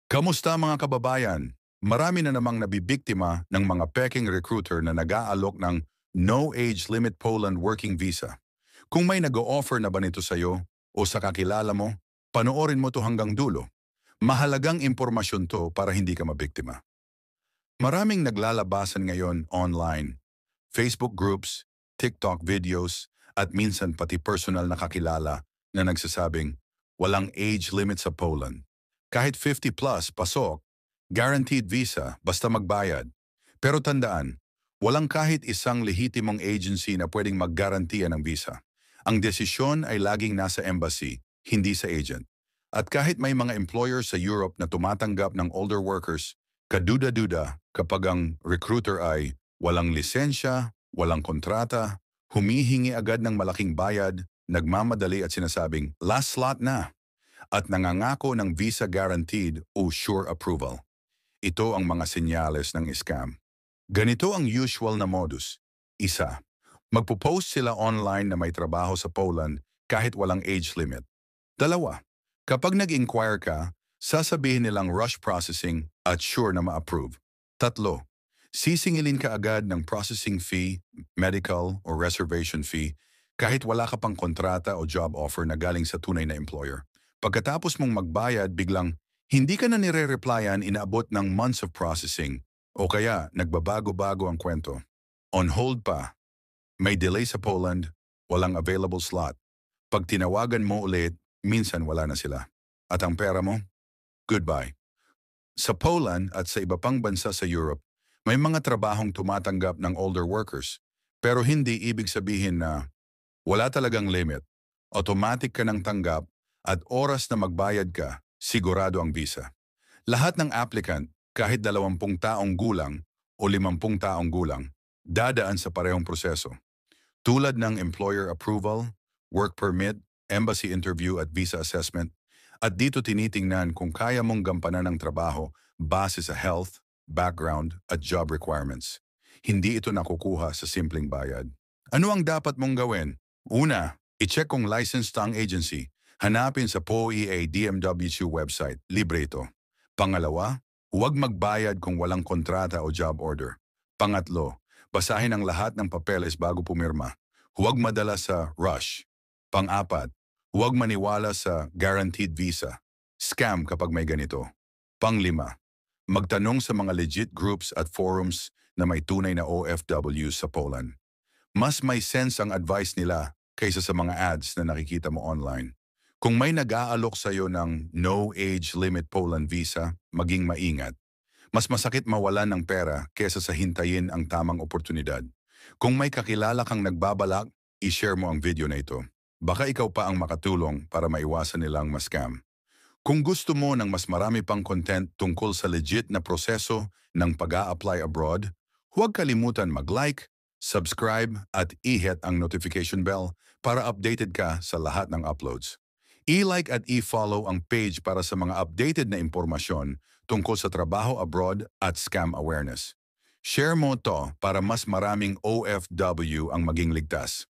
Kamusta mga kababayan? Marami na namang nabibiktima ng mga peking recruiter na nag-aalok ng No Age Limit Poland Working Visa. Kung may nag-o-offer na ba nito sa'yo o sa kakilala mo, panoorin mo to hanggang dulo. Mahalagang impormasyon to para hindi ka mabiktima. Maraming naglalabasan ngayon online. Facebook groups, TikTok videos, at minsan pati personal na kakilala na nagsasabing walang age limit sa Poland. Kahit 50 plus, pasok, guaranteed visa, basta magbayad. Pero tandaan, walang kahit isang lehitimong agency na pwedeng maggarantiya ng visa. Ang desisyon ay laging nasa embassy, hindi sa agent. At kahit may mga employer sa Europe na tumatanggap ng older workers, kaduda-duda kapag ang recruiter ay walang lisensya, walang kontrata, humihingi agad ng malaking bayad, nagmamadali at sinasabing last slot na, at nangangako ng visa guaranteed o sure approval. Ito ang mga senyales ng scam. Ganito ang usual na modus. Isa, magpo-post sila online na may trabaho sa Poland kahit walang age limit. Dalawa, kapag nag-inquire ka, sasabihin nilang rush processing at sure na ma-approve. Tatlo, sisingilin ka agad ng processing fee, medical o reservation fee kahit wala ka pang kontrata o job offer na galing sa tunay na employer. Pagkatapos mong magbayad, biglang hindi ka na nire-replyan, inaabot ng months of processing o kaya nagbabago-bago ang kwento. On hold pa, may delay sa Poland, walang available slot. Pag tinawagan mo ulit, minsan wala na sila. At ang pera mo? Goodbye. Sa Poland at sa iba pang bansa sa Europe, may mga trabahong tumatanggap ng older workers. Pero hindi ibig sabihin na wala talagang limit. Automatic ka ng tanggap at oras na magbayad ka, sigurado ang visa. Lahat ng applicant, kahit 20 taong gulang o 50 taong gulang, dadaan sa parehong proseso. Tulad ng employer approval, work permit, embassy interview at visa assessment, at dito tinitingnan kung kaya mong gampanan ng trabaho base sa health, background at job requirements. Hindi ito nakukuha sa simpleng bayad. Ano ang dapat mong gawin? Una, i-check kung licensed ang agency. Hanapin sa POEA DMW2 website. Libre ito. Pangalawa, huwag magbayad kung walang kontrata o job order. Pangatlo, basahin ang lahat ng papeles bago pumirma. Huwag madala sa rush. Pang-apat, huwag maniwala sa guaranteed visa. Scam kapag may ganito. Pang-lima, magtanong sa mga legit groups at forums na may tunay na OFW sa Poland. Mas may sense ang advice nila kaysa sa mga ads na nakikita mo online. Kung may nag-aalok sa iyo ng no age limit Poland visa, maging maingat. Mas masakit mawalan ng pera kaysa sa hintayin ang tamang oportunidad. Kung may kakilala kang nagbabalak, i-share mo ang video na ito. Baka ikaw pa ang makatulong para maiwasan nilang ma-scam. Kung gusto mo ng mas marami pang content tungkol sa legit na proseso ng pag-a-apply abroad, huwag kalimutan mag-like, subscribe at i-hit ang notification bell para updated ka sa lahat ng uploads. I-like at i-follow ang page para sa mga updated na impormasyon tungkol sa trabaho abroad at scam awareness. Share mo to para mas maraming OFW ang maging ligtas.